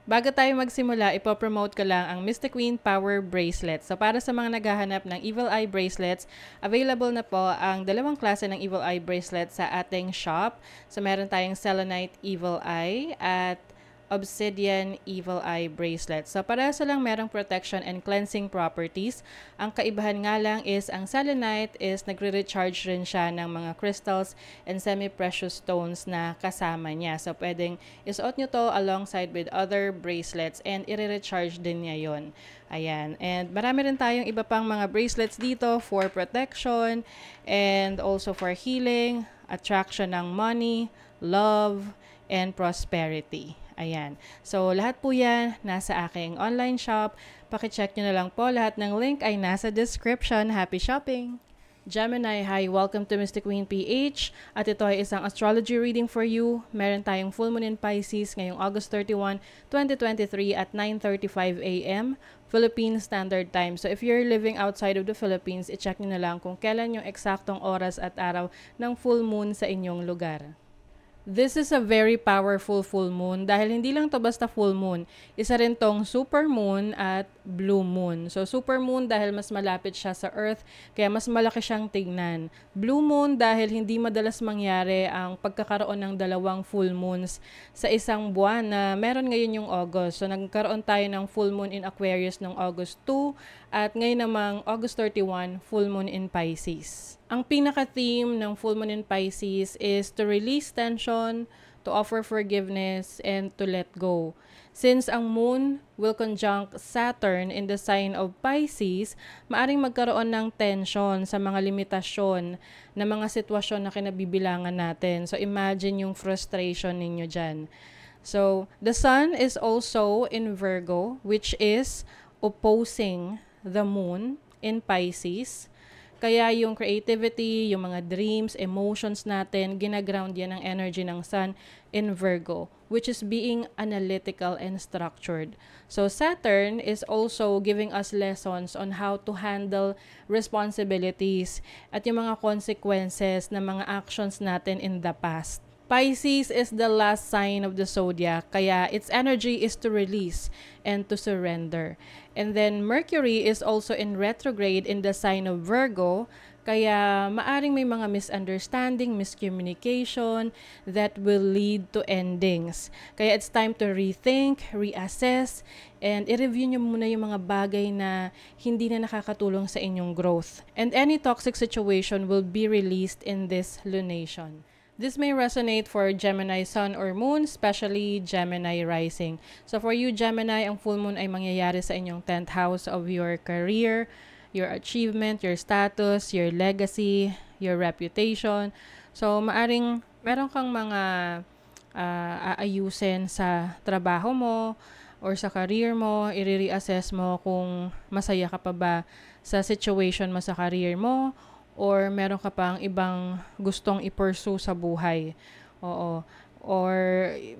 Bago tayo magsimula, ipopromote ko lang ang Mystic Queen Power Bracelet. So para sa mga naghahanap ng Evil Eye Bracelets, available na po ang dalawang klase ng Evil Eye Bracelet sa ating shop. So meron tayong Selenite Evil Eye at Obsidian Evil Eye Bracelet. So parehas lang merong protection and cleansing properties. Ang kaibahan nga lang is ang Selenite is nagre-recharge rin siya ng mga crystals and semi-precious stones na kasama niya. So pwedeng isuot nyo to alongside with other bracelets and i-recharge din niya yon. Ayan. And marami rin tayong iba pang mga bracelets dito for protection and also for healing, attraction ng money, love, and prosperity. Ayan. So, lahat po yan nasa aking online shop. Pakicheck nyo na lang po. Lahat ng link ay nasa description. Happy shopping! Gemini, hi! Welcome to Mystic Queen PH. At ito ay isang astrology reading for you. Meron tayong full moon in Pisces ngayong August 31, 2023 at 9:35 a.m. Philippine Standard Time. So if you're living outside of the Philippines, i-check nyo na lang kung kailan yung eksaktong oras at araw ng full moon sa inyong lugar. This is a very powerful full moon dahil hindi lang to basta full moon. Isa rin tong super moon at blue moon. So super moon dahil mas malapit siya sa Earth kaya mas malaki siyang tignan. Blue moon dahil hindi madalas mangyari ang pagkakaroon ng dalawang full moons sa isang buwan na meron ngayon yung August. So nagkaroon tayo ng full moon in Aquarius noong August 2 at ngayon namang August 31 full moon in Pisces. Ang pinaka-theme ng full moon in Pisces is to release tension, to offer forgiveness, and to let go. Since ang moon will conjunct Saturn in the sign of Pisces, maaring magkaroon ng tension sa mga limitasyon na mga sitwasyon na kinabibilangan natin. So imagine yung frustration ninyo dyan. So the sun is also in Virgo, which is opposing the moon in Pisces. Kaya yung creativity, yung mga dreams, emotions natin, ginaground yan ng energy ng sun in Virgo, which is being analytical and structured. So Saturn is also giving us lessons on how to handle responsibilities at yung mga consequences ng mga actions natin in the past. Pisces is the last sign of the zodiac, kaya its energy is to release and to surrender. And then Mercury is also in retrograde in the sign of Virgo, kaya maaring may mga misunderstanding, miscommunication that will lead to endings. Kaya it's time to rethink, reassess, and i-review nyo muna yung mga bagay na hindi na nakakatulong sa inyong growth. And any toxic situation will be released in this lunation. This may resonate for Gemini Sun or Moon, especially Gemini Rising. So for you, Gemini, ang full moon ay mangyayari sa inyong 10th house of your career, your achievement, your status, your legacy, your reputation. So maaring meron kang mga aayusin sa trabaho mo or sa career mo, i-reassess mo kung masaya ka pa ba sa situation mo sa career mo, or meron ka pang ibang gustong i-pursue sa buhay. Oo. Or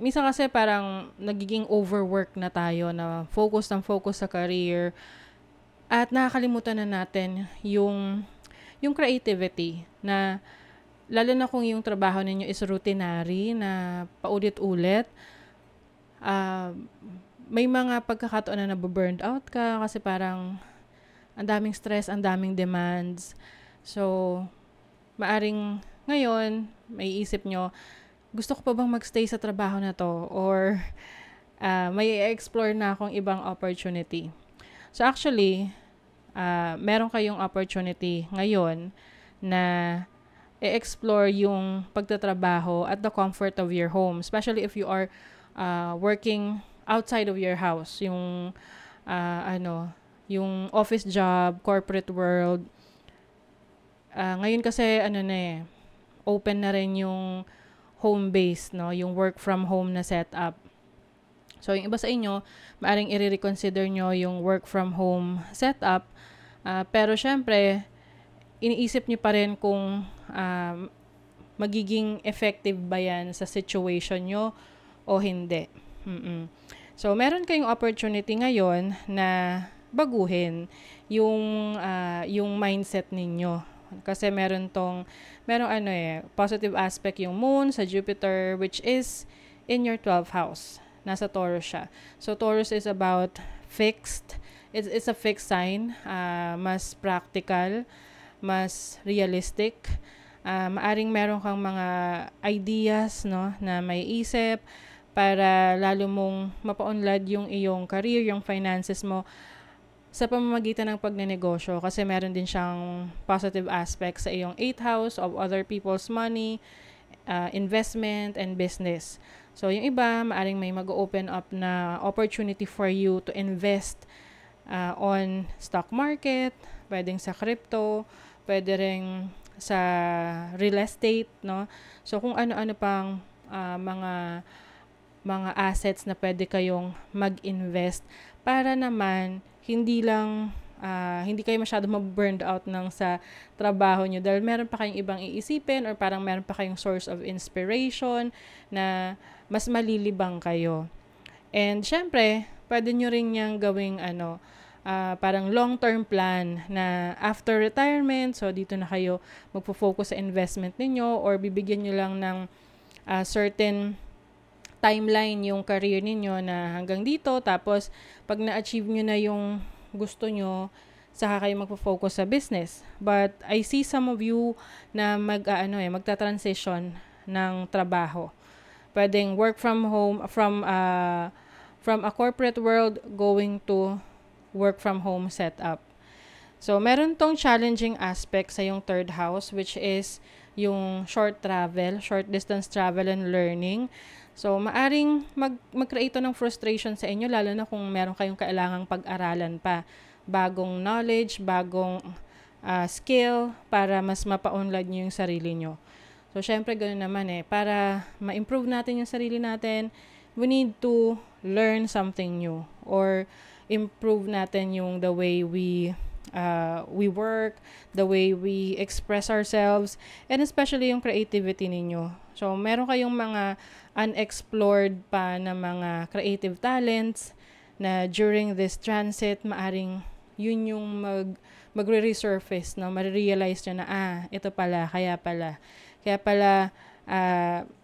minsan kasi parang nagiging overwork na tayo na focus sa career at nakakalimutan na natin yung creativity na lalo na kung yung trabaho ninyo is routinary na paulit-ulit. May mga pagkakataon na nabu-burned out ka kasi parang ang daming stress, ang daming demands. So, maaring ngayon, may isip nyo, gusto ko pa bang magstay sa trabaho na to? Or may explore na akong ibang opportunity. So, actually, meron kayong opportunity ngayon na i-explore yung pagtatrabaho at the comfort of your home. Especially if you are working outside of your house. Yung, yung office job, corporate world. Ngayon kasi open na rin yung home base, no, yung work from home na setup. So yung iba sa inyo, maaring i-reconsider nyo yung work from home setup, pero syempre iniisip nyo pa rin kung magiging effective ba yan sa situation nyo o hindi. So meron kayong opportunity ngayon na baguhin yung mindset ninyo. Kasi merong positive aspect yung moon sa Jupiter, which is in your 12th house. nasa Taurus siya. So, Taurus is about fixed. It's a fixed sign. Mas practical, mas realistic. Maaring meron kang mga ideas, no, na may isip para lalo mong mapaunlad yung iyong career, yung finances mo sa pamamagitan ng pagnenegosyo, kasi meron din siyang positive aspects sa iyong 8th house of other people's money, investment, and business. So, yung iba, maaring may mag-open up na opportunity for you to invest on stock market, pwedeng sa crypto, pwede rin sa real estate, no? So, kung ano-ano pang mga assets na pwede kayong mag-invest para naman hindi kayo masyado ma-burned out ng sa trabaho nyo dahil meron pa kayong ibang iisipin or parang meron pa kayong source of inspiration na mas malilibang kayo. And syempre, pwede nyo rin niyang gawing parang long-term plan na after retirement, so dito na kayo magpo-focus sa investment ninyo or bibigyan nyo lang ng certain timeline yung career ninyo na hanggang dito, tapos pag na-achieve nyo na yung gusto nyo, saka kayo magpo-focus sa business. But I see some of you na magta-transition ng trabaho. Pwedeng work from home, from a corporate world going to work from home setup. So, meron tong challenging aspect sa yung 3rd house, which is yung short distance travel and learning. So, maaring mag-create ng frustration sa inyo, lalo na kung meron kayong kailangang pag-aralan pa. Bagong knowledge, bagong skill, para mas mapaunlad nyo yung sarili nyo. So, syempre, ganoon naman para ma-improve natin yung sarili natin, we need to learn something new or improve natin yung the way we work, the way we express ourselves, and especially yung creativity ninyo. So, meron kayong mga unexplored pa na mga creative talents na during this transit, maaring yun yung magre-resurface, no? Marirealize nyo na, ito pala, kaya pala,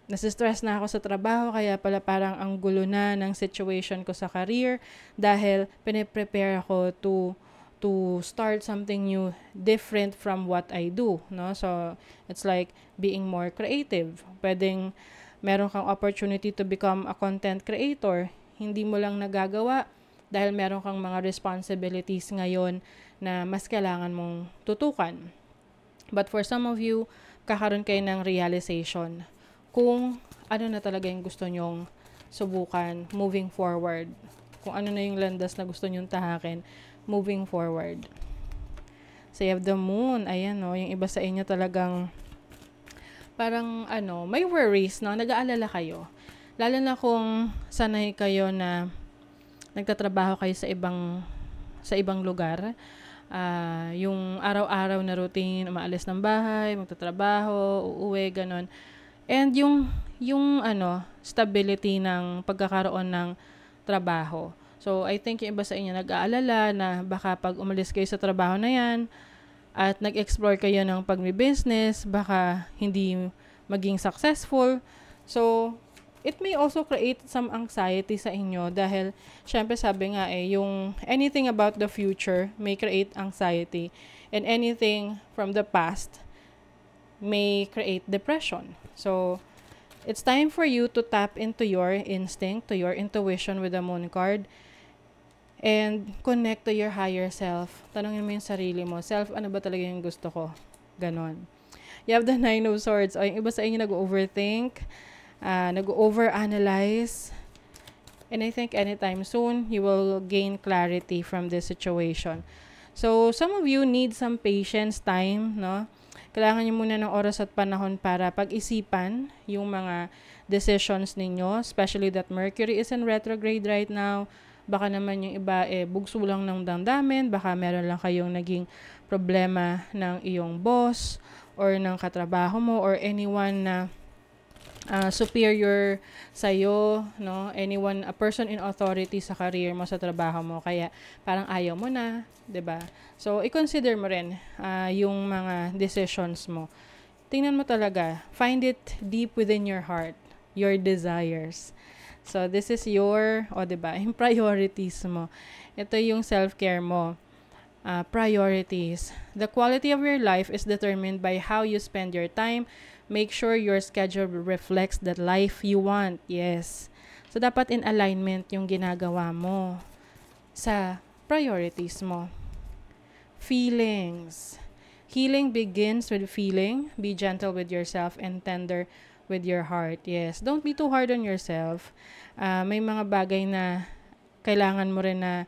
nasistress na ako sa trabaho, kaya pala parang ang gulo na ng situation ko sa career dahil piniprepare ako to start something new, different from what I do, no? So, it's like being more creative. Pwedeng meron kang opportunity to become a content creator. Hindi mo lang nagagawa dahil meron kang mga responsibilities ngayon na mas kailangan mong tutukan. But for some of you, kakaroon kayo ng realization kung ano na talaga yung gusto nyong subukan moving forward. Kung ano na yung landas na gusto nyong tahakin moving forward. So, you have the moon. Ayan, no? Yung iba sa inyo talagang parang, may worries, no? Nag-aalala kayo. Lalo na kung sanay kayo na nagtatrabaho kayo sa ibang lugar. Yung araw-araw na routine, umaalis ng bahay, magtatrabaho, uuwi, ganon. And yung stability ng pagkakaroon ng trabaho. So, I think yung iba sa inyo nag-aalala na baka pag umalis kayo sa trabaho na yan at nag-explore kayo ng pag-business, baka hindi maging successful. So, it may also create some anxiety sa inyo dahil, syempre sabi nga yung anything about the future may create anxiety and anything from the past may create depression. So, it's time for you to tap into your instinct, to your intuition with the moon card, and connect to your higher self. Tanungin mo yung sarili mo, self, ano ba talaga yung gusto ko? Ganon. You have the 9 of Swords. O yung iba sa inyo nag-overthink, nag-overanalyze, and I think anytime soon, you will gain clarity from this situation. So, some of you need some patience, time, no? Kailangan nyo muna ng oras at panahon para pag-isipan yung mga decisions ninyo, especially that Mercury is in retrograde right now. Baka naman yung iba bugso lang ng damdamin, baka meron lang kayong naging problema ng iyong boss or ng katrabaho mo or anyone na superior sa'yo, no? Anyone, a person in authority sa career mo, sa trabaho mo, kaya parang ayaw mo na, 'di ba? So, i-consider mo rin yung mga decisions mo. Tingnan mo talaga, find it deep within your heart, your desires. So, this is your, diba, yung priorities mo. Ito yung self-care mo. Priorities. The quality of your life is determined by how you spend your time. Make sure your schedule reflects the life you want. Yes. So, dapat in alignment yung ginagawa mo sa priorities mo. Feelings. Healing begins with feeling. Be gentle with yourself and tender with your heart. Yes. Don't be too hard on yourself. May mga bagay na kailangan mo rin na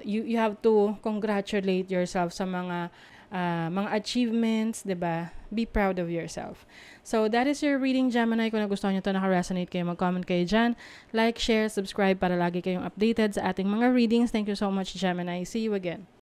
you have to congratulate yourself sa mga achievements, 'di ba? Be proud of yourself. So, that is your reading, Gemini. Kung nagustuhan niyo 'to, naka-resonate kayo, mag-comment kayo dyan. Like, share, subscribe para lagi kayong updated sa ating mga readings. Thank you so much, Gemini. See you again.